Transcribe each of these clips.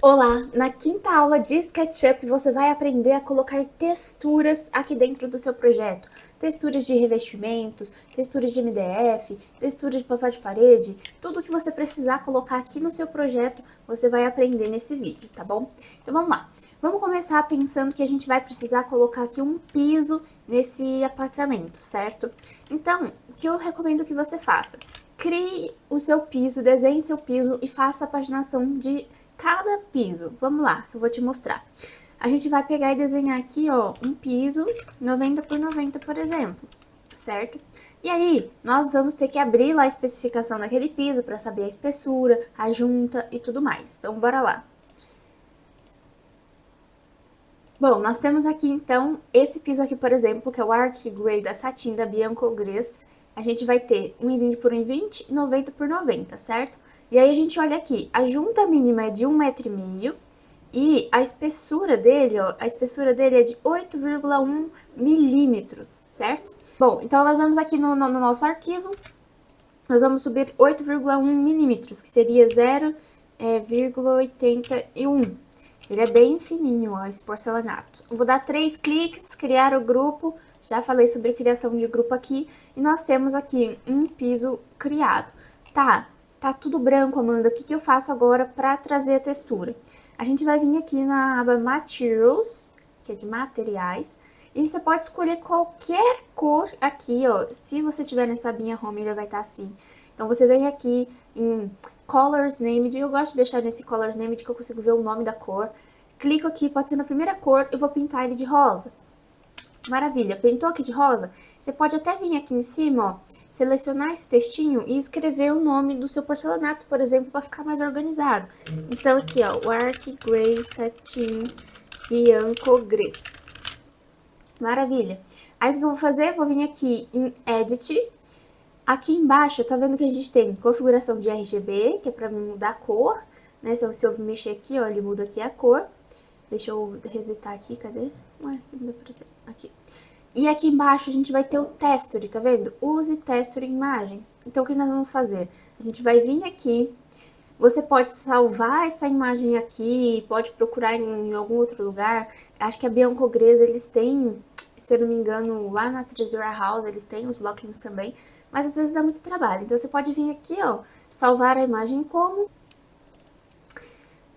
Olá! Na quinta aula de SketchUp você vai aprender a colocar texturas aqui dentro do seu projeto. Texturas de revestimentos, texturas de MDF, texturas de papel de parede, tudo que você precisar colocar aqui no seu projeto você vai aprender nesse vídeo, tá bom? Então vamos lá! Vamos começar pensando que a gente vai precisar colocar aqui um piso nesse apartamento, certo? Então, o que eu recomendo que você faça? Crie o seu piso, desenhe seu piso e faça a paginação de cada piso. Vamos lá, que eu vou te mostrar. A gente vai pegar e desenhar aqui, ó, um piso 90 por 90, por exemplo, certo? E aí, nós vamos ter que abrir lá a especificação daquele piso para saber a espessura, a junta e tudo mais. Então, bora lá. Bom, nós temos aqui, então, esse piso aqui, por exemplo, que é o Arc Grey da Satin da Bianco Gris. A gente vai ter 1,20 por 1,20 e 90 por 90, certo? E aí a gente olha aqui, a junta mínima é de 1,5 m e a espessura dele, ó, é de 8,1 milímetros, certo? Bom, então nós vamos aqui no nosso arquivo, nós vamos subir 8,1 milímetros, que seria 0,81. Ele é bem fininho, ó, esse porcelanato. Eu vou dar 3 cliques, criar o grupo. Já falei sobre criação de grupo aqui. E nós temos aqui um piso criado. Tá tudo branco, Amanda. O que eu faço agora para trazer a textura? A gente vai vir aqui na aba Materials, que é de materiais. E você pode escolher qualquer cor aqui, ó. Se você tiver nessa abinha Home, ele vai estar assim. Então, você vem aqui em Colors Named. Eu gosto de deixar nesse Colors Named que eu consigo ver o nome da cor. Clico aqui, pode ser na primeira cor, eu vou pintar ele de rosa. Maravilha, pintou aqui de rosa? Você pode até vir aqui em cima, ó, selecionar esse textinho e escrever o nome do seu porcelanato, por exemplo, para ficar mais organizado. Então, aqui, ó, Arc Grey Satin Bianco Gris. Maravilha. Aí, o que eu vou fazer? Vou vir aqui em Edit. Aqui embaixo, tá vendo que a gente tem configuração de RGB, que é para mudar a cor, né? Se eu mexer aqui, ó, ele muda aqui a cor. Deixa eu resetar aqui, cadê? Ué, não dá pra ser. Aqui. E aqui embaixo a gente vai ter o Texture, tá vendo? Use Texture Imagem. Então, o que nós vamos fazer? A gente vai vir aqui, você pode salvar essa imagem aqui, pode procurar em algum outro lugar. Acho que a Bianco Gris, eles têm, se eu não me engano, lá na Treasure House, eles têm os bloquinhos também. Mas às vezes dá muito trabalho. Então, você pode vir aqui, ó, salvar a imagem como.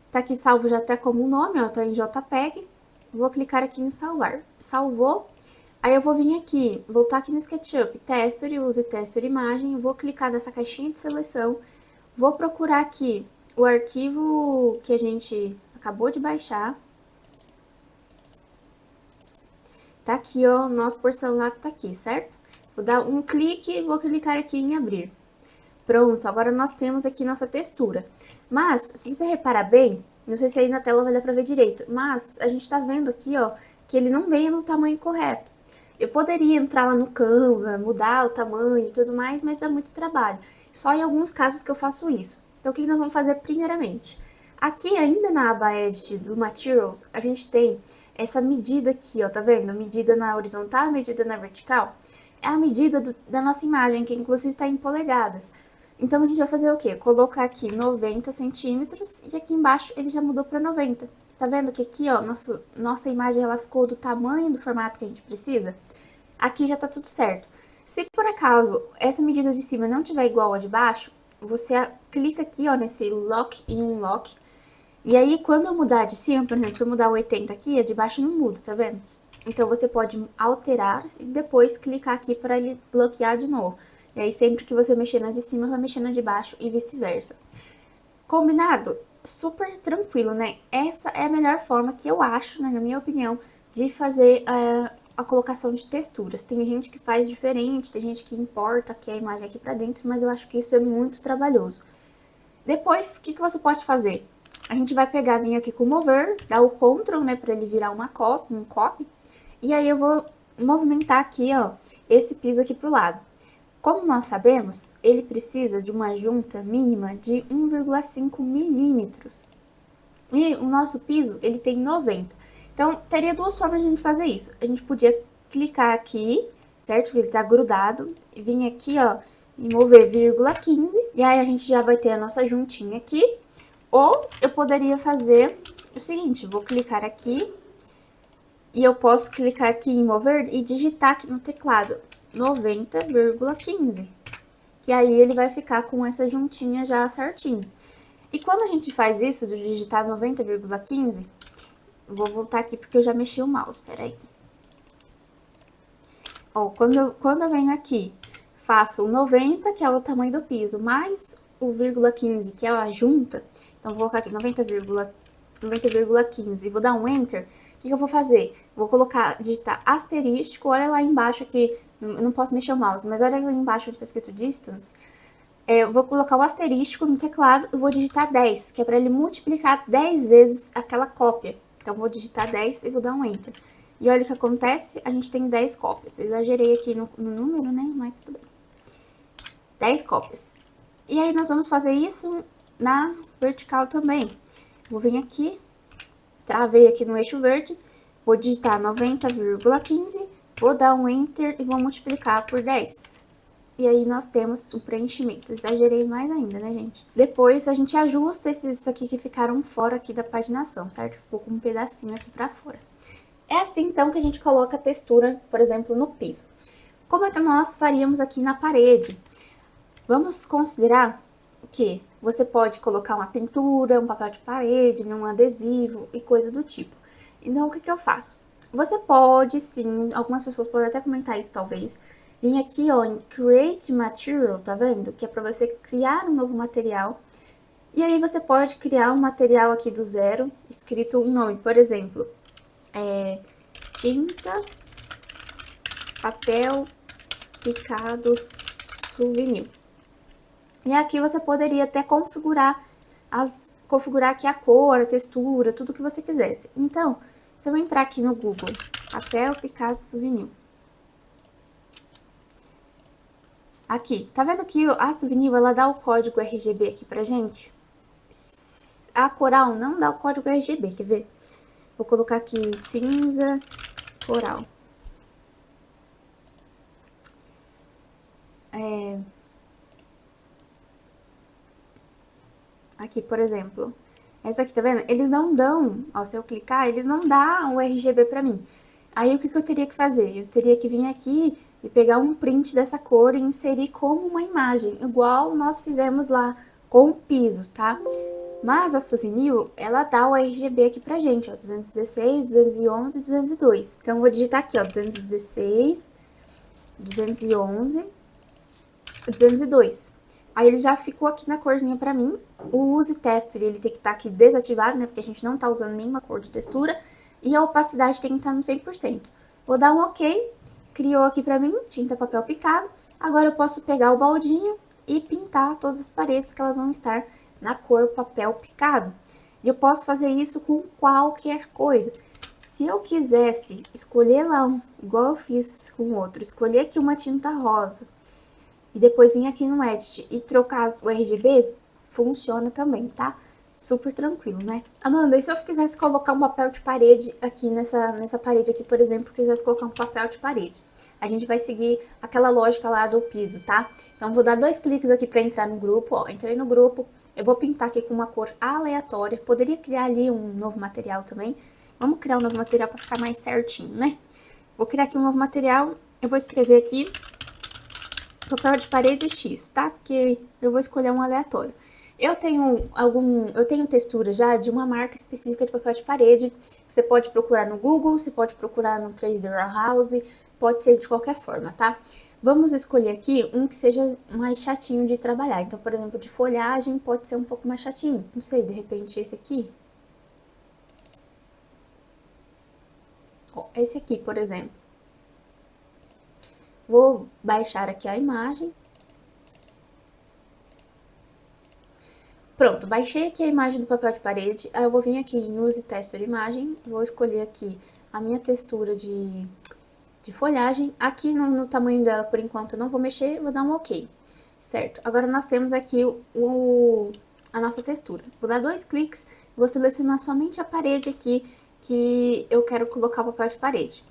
Tá aqui salvo já até como nome, ó, tá em JPEG. Vou clicar aqui em salvar. Salvou. Aí eu vou vir aqui, voltar aqui no SketchUp, Texture, use Texture Imagem. Vou clicar nessa caixinha de seleção. Vou procurar aqui o arquivo que a gente acabou de baixar. Tá aqui, ó, nosso porcelanato tá aqui, certo? Vou dar um clique e vou clicar aqui em abrir. Pronto, agora nós temos aqui nossa textura. Mas, se você reparar bem, não sei se aí na tela vai dar pra ver direito, mas a gente tá vendo aqui, ó, que ele não veio no tamanho correto. Eu poderia entrar lá no Canva, mudar o tamanho e tudo mais, mas dá muito trabalho. Só em alguns casos que eu faço isso. Então, o que nós vamos fazer primeiramente? Aqui, ainda na aba Edit do Materials, a gente tem essa medida aqui, ó, tá vendo? Medida na horizontal, medida na vertical. É a medida da nossa imagem, que inclusive tá em polegadas. Então, a gente vai fazer o quê? Colocar aqui 90 centímetros e aqui embaixo ele já mudou para 90. Tá vendo que aqui, ó, nossa imagem ela ficou do tamanho do formato que a gente precisa? Aqui já tá tudo certo. Se por acaso essa medida de cima não tiver igual a de baixo, você clica aqui, ó, nesse Lock e Unlock. E aí, quando eu mudar de cima, por exemplo, se eu mudar o 80 aqui, a de baixo não muda, tá vendo? Então, você pode alterar e depois clicar aqui para ele bloquear de novo. E aí, sempre que você mexer na de cima, vai mexer na de baixo e vice-versa. Combinado? Super tranquilo, né? Essa é a melhor forma que eu acho, né, na minha opinião, de fazer a colocação de texturas. Tem gente que faz diferente, tem gente que importa aqui a imagem aqui pra dentro, mas eu acho que isso é muito trabalhoso. Depois, o que você pode fazer? A gente vai pegar, vir aqui com o Mover, dar o Ctrl, né, pra ele virar um copy. E aí eu vou movimentar aqui, ó, esse piso aqui pro lado. Como nós sabemos, ele precisa de uma junta mínima de 1,5 milímetros. E o nosso piso, ele tem 90. Então, teria duas formas de a gente fazer isso. A gente podia clicar aqui, certo? Porque ele tá grudado. E vir aqui, ó, e mover 0,15. E aí, a gente já vai ter a nossa juntinha aqui. Ou eu poderia fazer o seguinte, vou clicar aqui e eu posso clicar aqui em mover e digitar aqui no teclado 90,15, que aí ele vai ficar com essa juntinha já certinho. E quando a gente faz isso, de digitar 90,15, vou voltar aqui porque eu já mexi o mouse, peraí. Ó, quando eu venho aqui, faço o 90, que é o tamanho do piso, mais o vírgula 15, que é a junta. Então, vou colocar aqui 90,15 e vou dar um Enter. O que eu vou fazer? Vou colocar, digitar asterístico, olha lá embaixo aqui, eu não posso mexer o mouse, mas olha lá embaixo onde tá escrito Distance. Eu vou colocar o asterístico no teclado e vou digitar 10, que é para ele multiplicar 10 vezes aquela cópia. Então, vou digitar 10 e vou dar um Enter. E olha o que acontece, a gente tem 10 cópias. Eu exagerei aqui no número, né? Mas tudo bem. 10 cópias. E aí, nós vamos fazer isso na vertical também. Vou vir aqui, travei aqui no eixo verde, vou digitar 90,15, vou dar um Enter e vou multiplicar por 10. E aí, nós temos o preenchimento. Exagerei mais ainda, né, gente? Depois, a gente ajusta esses aqui que ficaram fora aqui da paginação, certo? Ficou com um pedacinho aqui pra fora. É assim, então, que a gente coloca a textura, por exemplo, no piso. Como é que nós faríamos aqui na parede? Vamos considerar que você pode colocar uma pintura, um papel de parede, um adesivo e coisa do tipo. Então, o que eu faço? Você pode, sim, algumas pessoas podem até comentar isso, talvez, vir aqui, ó, em Create Material, tá vendo? Que é para você criar um novo material. E aí, você pode criar um material aqui do zero, escrito um nome, por exemplo, tinta, papel, picado, souvenir. E aqui você poderia até configurar aqui a cor, a textura, tudo que você quisesse. Então, se eu entrar aqui no Google, papel, picado, souvenir. Aqui, tá vendo que a Souvenir, ela dá o código RGB aqui pra gente? A Coral não dá o código RGB, quer ver? Vou colocar aqui cinza, coral. Aqui, por exemplo, essa aqui, tá vendo? Eles não dão, ó, se eu clicar, eles não dão o RGB pra mim. Aí, o que eu teria que fazer? Eu teria que vir aqui e pegar um print dessa cor e inserir como uma imagem, igual nós fizemos lá com o piso, tá? Mas a Souvenir, ela dá o RGB aqui pra gente, ó, 216, 211 e 202. Então, eu vou digitar aqui, ó, 216, 211, 202. Aí, ele já ficou aqui na corzinha pra mim. O Use Texture, ele tem que estar aqui desativado, né, porque a gente não tá usando nenhuma cor de textura. E a opacidade tem que estar no 100%. Vou dar um OK, criou aqui pra mim, tinta, papel, picado. Agora, eu posso pegar o baldinho e pintar todas as paredes que elas vão estar na cor papel picado. E eu posso fazer isso com qualquer coisa. Se eu quisesse escolher lá, igual eu fiz com o outro, escolher aqui uma tinta rosa e depois vir aqui no Edit e trocar o RGB, funciona também, tá? Super tranquilo, né? Amanda, e se eu quisesse colocar um papel de parede aqui nessa parede aqui, por exemplo, quisesse colocar um papel de parede? A gente vai seguir aquela lógica lá do piso, tá? Então, vou dar 2 cliques aqui pra entrar no grupo, ó, entrei no grupo. Eu vou pintar aqui com uma cor aleatória. Poderia criar ali um novo material também. Vamos criar um novo material para ficar mais certinho, né? Vou criar aqui um novo material. Eu vou escrever aqui papel de parede X, tá? Porque eu vou escolher um aleatório. Eu tenho textura já de uma marca específica de papel de parede. Você pode procurar no Google, você pode procurar no 3D Warehouse, pode ser de qualquer forma, tá? Vamos escolher aqui um que seja mais chatinho de trabalhar. Então, por exemplo, de folhagem pode ser um pouco mais chatinho. Não sei, de repente esse aqui. Ó, esse aqui, por exemplo. Vou baixar aqui a imagem. Pronto, baixei aqui a imagem do papel de parede. Aí eu vou vir aqui em Use Texture Imagem. Vou escolher aqui a minha textura de folhagem. Aqui no tamanho dela, por enquanto, eu não vou mexer, vou dar um OK. Certo? Agora, nós temos aqui a nossa textura. Vou dar 2 cliques, vou selecionar somente a parede aqui que eu quero colocar o papel de parede.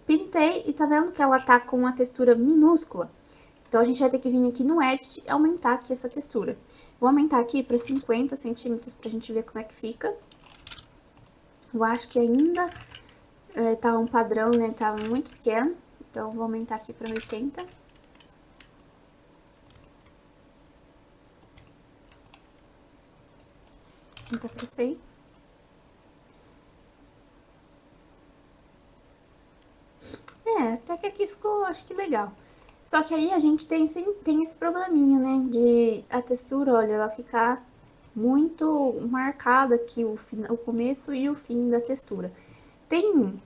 Pintei e tá vendo que ela tá com uma textura minúscula? Então, a gente vai ter que vir aqui no Edit e aumentar aqui essa textura. Vou aumentar aqui para 50 centímetros pra gente ver como é que fica. Eu acho que ainda tá um padrão, né? Tá muito pequeno. Então, vou aumentar aqui para 80. Aumentar para 100. Até que aqui ficou, acho que legal. Só que aí a gente tem esse probleminha, né? De a textura, olha, ela ficar muito marcada aqui, o começo e o fim da textura. Tem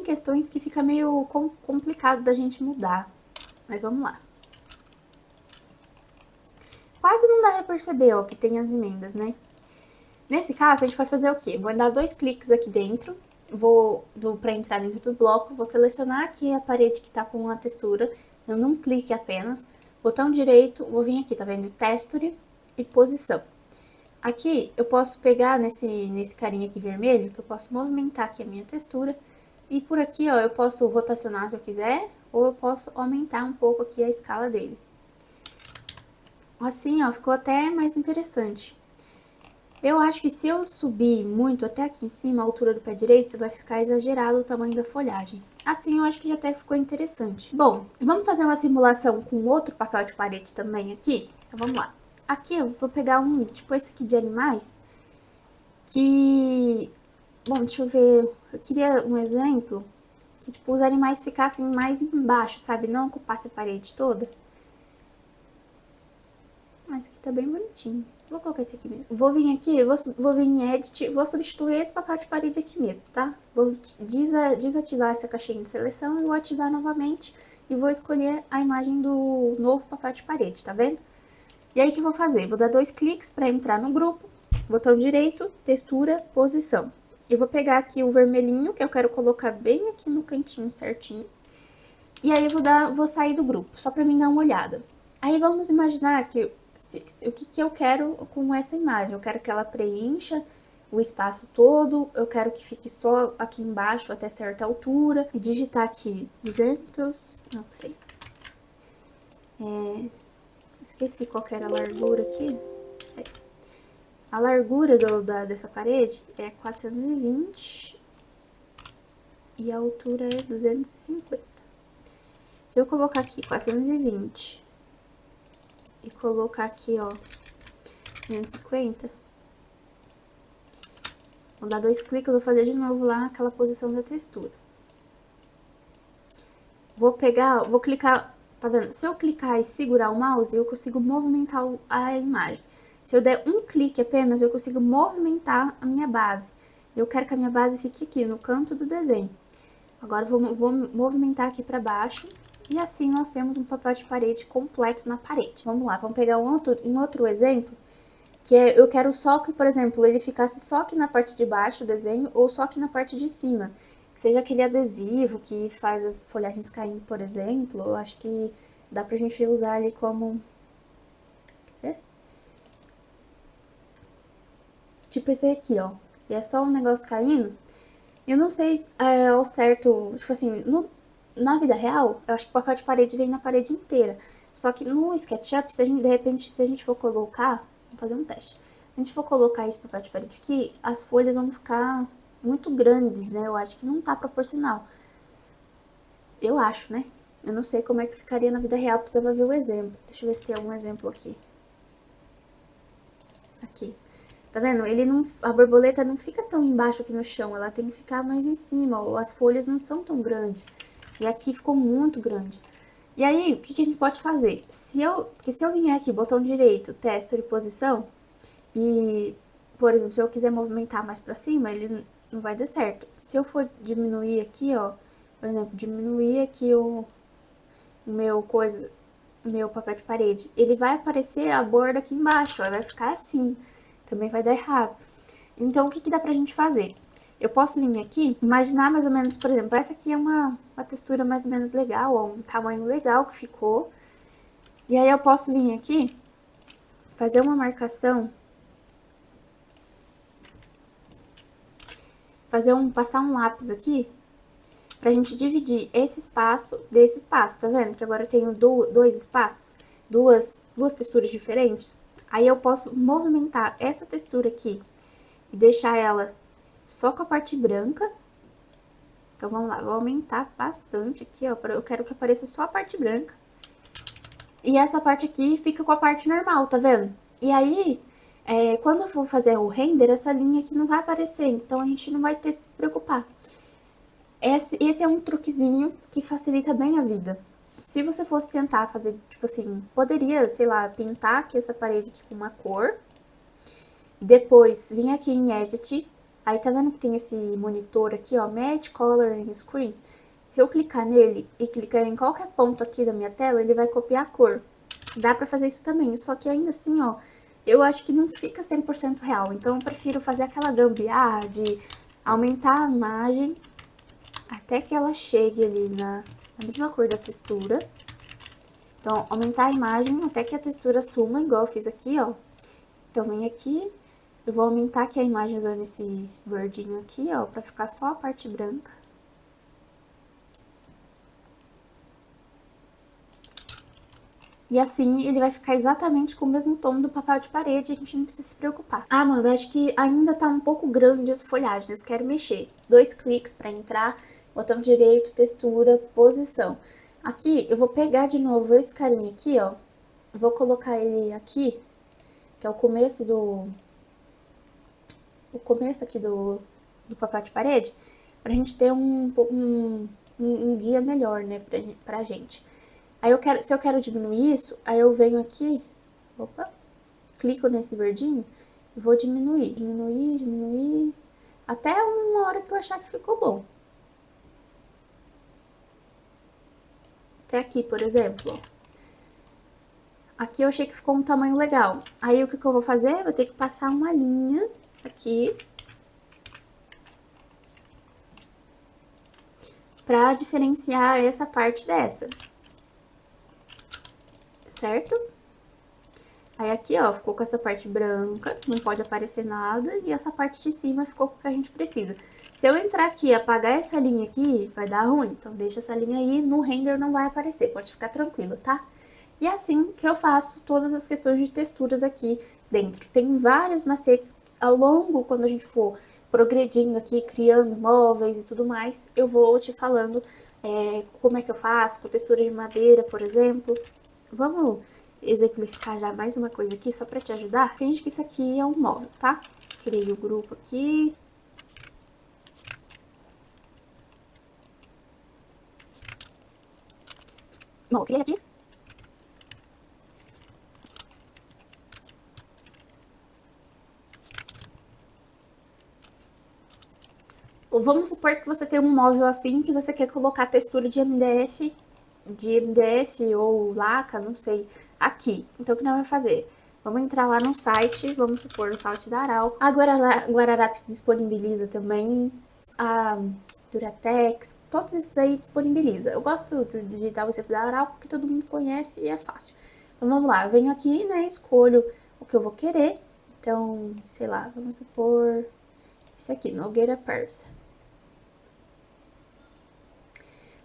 questões que fica meio complicado da gente mudar. Mas vamos lá. Quase não dá pra perceber, ó, que tem as emendas, né? Nesse caso, a gente vai fazer o quê? Vou dar 2 cliques aqui dentro, pra entrar dentro do bloco, vou selecionar aqui a parede que tá com a textura, dando um clique apenas, botão direito, vou vir aqui, tá vendo? Texture e posição. Aqui, eu posso pegar nesse carinha aqui vermelho, que eu posso movimentar aqui a minha textura, e por aqui, ó, eu posso rotacionar se eu quiser, ou eu posso aumentar um pouco aqui a escala dele. Assim, ó, ficou até mais interessante. Eu acho que se eu subir muito até aqui em cima, a altura do pé direito, vai ficar exagerado o tamanho da folhagem. Assim, eu acho que já até ficou interessante. Bom, vamos fazer uma simulação com outro papel de parede também aqui? Então, vamos lá. Aqui eu vou pegar tipo esse aqui de animais, que... Bom, deixa eu ver, eu queria um exemplo que, tipo, os animais ficassem mais embaixo, sabe? Não ocupasse a parede toda. Esse aqui tá bem bonitinho. Vou colocar esse aqui mesmo. Vou vir aqui, vou vir em Edit, vou substituir esse papel de parede aqui mesmo, tá? Vou desativar essa caixinha de seleção e vou ativar novamente e vou escolher a imagem do novo papel de parede, tá vendo? E aí, o que eu vou fazer? Vou dar 2 cliques para entrar no grupo, botão direito, textura, posição. Eu vou pegar aqui o vermelhinho, que eu quero colocar bem aqui no cantinho certinho. E aí, vou sair do grupo, só para mim dar uma olhada. Aí, vamos imaginar que o que eu quero com essa imagem. Eu quero que ela preencha o espaço todo, eu quero que fique só aqui embaixo até certa altura. E digitar aqui 200... Não, peraí. Esqueci qual que era a largura aqui. A largura dessa parede é 420 e a altura é 250. Se eu colocar aqui 420 e colocar aqui, ó, 250, vou dar 2 cliques, eu vou fazer de novo lá naquela posição da textura. Vou clicar, tá vendo? Se eu clicar e segurar o mouse, eu consigo movimentar a imagem. Se eu der um clique apenas, eu consigo movimentar a minha base. Eu quero que a minha base fique aqui, no canto do desenho. Agora, vou movimentar aqui para baixo. E assim, nós temos um papel de parede completo na parede. Vamos lá, vamos pegar um outro exemplo. Que é, eu quero só que, por exemplo, ele ficasse só aqui na parte de baixo do desenho, ou só aqui na parte de cima. Que seja aquele adesivo que faz as folhagens caindo, por exemplo. Eu acho que dá pra gente usar ele como... Tipo esse aqui, ó. E é só um negócio caindo. Eu não sei ao certo, tipo assim, na vida real, eu acho que o papel de parede vem na parede inteira. Só que no SketchUp, de repente, se a gente for colocar, vamos fazer um teste. Se a gente for colocar esse papel de parede aqui, as folhas vão ficar muito grandes, né? Eu acho que não tá proporcional. Eu acho, né? Eu não sei como é que ficaria na vida real, precisava ver o exemplo. Deixa eu ver se tem algum exemplo aqui. Aqui. Tá vendo? A borboleta não fica tão embaixo aqui no chão, ela tem que ficar mais em cima, ou as folhas não são tão grandes. E aqui ficou muito grande. E aí, o que a gente pode fazer? Porque se eu vier aqui, botão direito, texture e posição, e, por exemplo, se eu quiser movimentar mais pra cima, ele não vai dar certo. Se eu for diminuir aqui, ó, por exemplo, diminuir aqui o meu papel de parede, ele vai aparecer a borda aqui embaixo, ó, vai ficar assim. Também vai dar errado. Então, o que dá pra gente fazer? Eu posso vir aqui, imaginar mais ou menos, por exemplo, essa aqui é uma textura mais ou menos legal, ó, um tamanho legal que ficou. E aí eu posso vir aqui, fazer uma marcação, passar um lápis aqui, pra gente dividir esse espaço desse espaço, tá vendo? Que agora eu tenho dois espaços, duas texturas diferentes. Aí eu posso movimentar essa textura aqui e deixar ela só com a parte branca. Então, vamos lá, vou aumentar bastante aqui, ó, eu quero que apareça só a parte branca. E essa parte aqui fica com a parte normal, tá vendo? E aí, quando eu for fazer o render, essa linha aqui não vai aparecer, então a gente não vai ter que se preocupar. Esse é um truquezinho que facilita bem a vida. Se você fosse tentar fazer, tipo assim, poderia, sei lá, pintar aqui essa parede aqui com uma cor. Depois, vim aqui em Edit. Aí, tá vendo que tem esse monitor aqui, ó, Match Color and Screen? Se eu clicar nele e clicar em qualquer ponto aqui da minha tela, ele vai copiar a cor. Dá pra fazer isso também, só que ainda assim, ó, eu acho que não fica 100% real. Então, eu prefiro fazer aquela gambiarra de aumentar a imagem até que ela chegue ali na mesma cor da textura. Então, aumentar a imagem até que a textura suma, igual eu fiz aqui, ó. Então, vem aqui, eu vou aumentar aqui a imagem usando esse verdinho aqui, ó, pra ficar só a parte branca. E assim, ele vai ficar exatamente com o mesmo tom do papel de parede, a gente não precisa se preocupar. Ah, Amanda, acho que ainda tá um pouco grande as folhagens, quero mexer. 2 cliques pra entrar, botão direito, textura, posição. Aqui, eu vou pegar de novo esse carinha aqui, ó, vou colocar ele aqui, que é o começo aqui do papel de parede, pra gente ter um guia melhor, né, pra gente. Aí se eu quero diminuir isso, aí eu venho aqui, opa, clico nesse verdinho e vou diminuir, até uma hora que eu achar que ficou bom. Até aqui, por exemplo, ó. Aqui eu achei que ficou um tamanho legal. Aí o que eu vou fazer? Vou ter que passar uma linha aqui pra diferenciar essa parte dessa. Certo? Aí aqui, ó, ficou com essa parte branca, não pode aparecer nada, e essa parte de cima ficou com o que a gente precisa. Se eu entrar aqui e apagar essa linha aqui, vai dar ruim, então deixa essa linha aí, no render não vai aparecer, pode ficar tranquilo, tá? E é assim que eu faço todas as questões de texturas aqui dentro. Tem vários macetes ao longo, quando a gente for progredindo aqui, criando móveis e tudo mais, eu vou te falando como é que eu faço, com textura de madeira, por exemplo. Vamos exemplificar já mais uma coisa aqui, só pra te ajudar. Finge que isso aqui é um móvel, tá? Criei o grupo aqui. Bom, criei aqui. Vamos supor que você tem um móvel assim, que você quer colocar textura de MDF ou laca, não sei, aqui. Então, o que nós vamos fazer? Vamos entrar lá no site, vamos supor, no site da Arauco. A Guararapes disponibiliza também, a Duratex, todos esses aí disponibiliza. Eu gosto de digitar o exemplo da Arauco, que todo mundo conhece e é fácil. Então, vamos lá, eu venho aqui, né, escolho o que eu vou querer. Então, sei lá, vamos supor esse aqui, Nogueira Persa.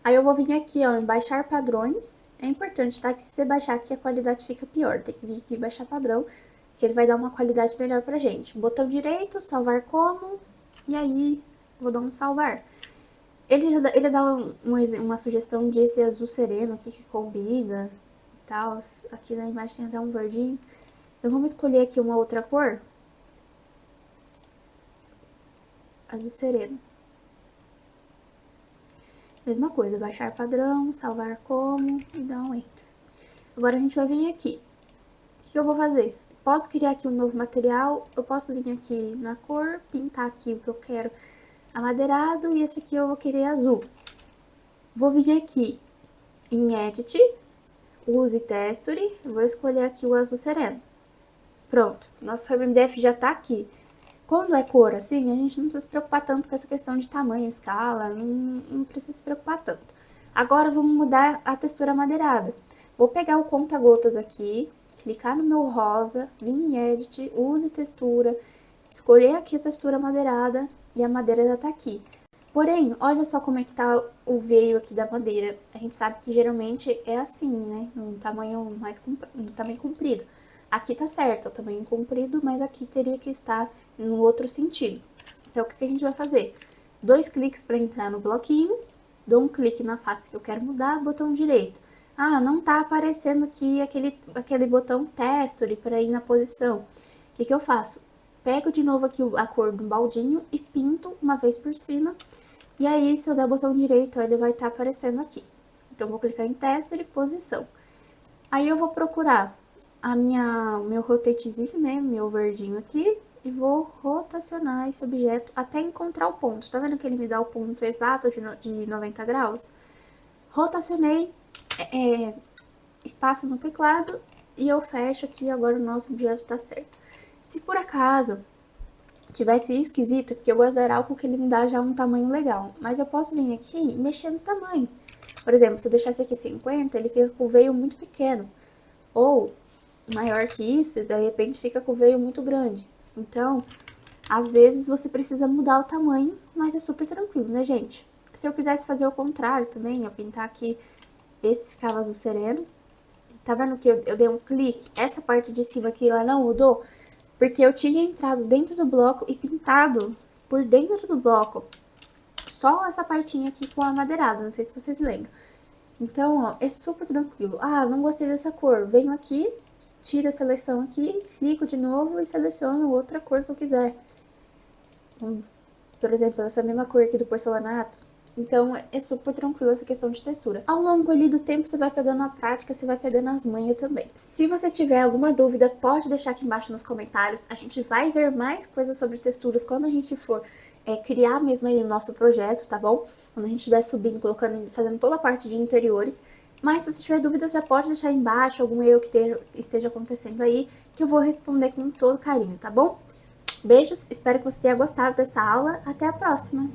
Aí eu vou vir aqui, ó, em baixar padrões. É importante, tá? Que se você baixar aqui, a qualidade fica pior. Tem que vir aqui em baixar padrão, que ele vai dar uma qualidade melhor pra gente. Botão direito, salvar como, e aí vou dar um salvar. Ele dá uma sugestão de esse azul sereno aqui que combina e tal. Aqui na imagem tem até um verdinho. Então vamos escolher aqui uma outra cor. Azul sereno. Mesma coisa, baixar padrão, salvar como e dar um enter. Agora a gente vai vir aqui. O que eu vou fazer? Posso criar aqui um novo material, eu posso vir aqui na cor, pintar aqui o que eu quero amadeirado e esse aqui eu vou querer azul. Vou vir aqui em Edit, Use Texture, vou escolher aqui o azul sereno. Pronto, nosso MDF já tá aqui. Quando é cor assim, a gente não precisa se preocupar tanto com essa questão de tamanho, escala, não precisa se preocupar tanto. Agora vamos mudar a textura madeirada. Vou pegar o conta-gotas aqui, clicar no meu rosa, vir em Edit, Use Textura, escolher aqui a textura madeirada e a madeira já tá aqui. Porém, olha só como é que tá o veio aqui da madeira. A gente sabe que geralmente é assim, né? Um tamanho mais no tamanho comprido. Aqui tá certo, é o tamanho comprido, mas aqui teria que estar no outro sentido. Então, o que a gente vai fazer? 2 cliques para entrar no bloquinho, dou um clique na face que eu quero mudar, botão direito. Ah, não tá aparecendo aqui aquele botão texture para ir na posição. O que eu faço? Pego de novo aqui a cor do baldinho e pinto uma vez por cima. E aí, se eu der o botão direito, ele vai estar aparecendo aqui. Então, vou clicar em texture e posição. Aí eu vou procurar meu rotatezinho, né, meu verdinho aqui, e vou rotacionar esse objeto até encontrar o ponto. Tá vendo que ele me dá o ponto exato de 90 graus? Rotacionei, espaço no teclado, e eu fecho aqui, agora o nosso objeto tá certo. Se por acaso tivesse esquisito, porque eu gosto da Arauco que ele me dá já um tamanho legal, mas eu posso vir aqui e mexer no tamanho. Por exemplo, se eu deixasse aqui 50, ele fica com o veio muito pequeno. Ou maior que isso, de repente fica com o veio muito grande. Então, às vezes você precisa mudar o tamanho, mas é super tranquilo, né, gente? Se eu quisesse fazer o contrário também, eu pintar aqui, esse ficava azul sereno. Tá vendo que eu dei um clique? Essa parte de cima aqui, ela não mudou, porque eu tinha entrado dentro do bloco e pintado por dentro do bloco. Só essa partinha aqui com a madeirada, não sei se vocês lembram. Então, ó, é super tranquilo. Ah, não gostei dessa cor. Venho aqui, tiro a seleção aqui, clico de novo e seleciono outra cor que eu quiser. Por exemplo, essa mesma cor aqui do porcelanato. Então, é super tranquilo essa questão de textura. Ao longo ali do tempo, você vai pegando a prática, você vai pegando as manhas também. Se você tiver alguma dúvida, pode deixar aqui embaixo nos comentários. A gente vai ver mais coisas sobre texturas quando a gente for criar mesmo aí o nosso projeto, tá bom? Quando a gente estiver subindo, colocando, fazendo toda a parte de interiores. Mas se você tiver dúvidas, já pode deixar aí embaixo algum erro que esteja acontecendo aí, que eu vou responder com todo carinho, tá bom? Beijos, espero que você tenha gostado dessa aula. Até a próxima!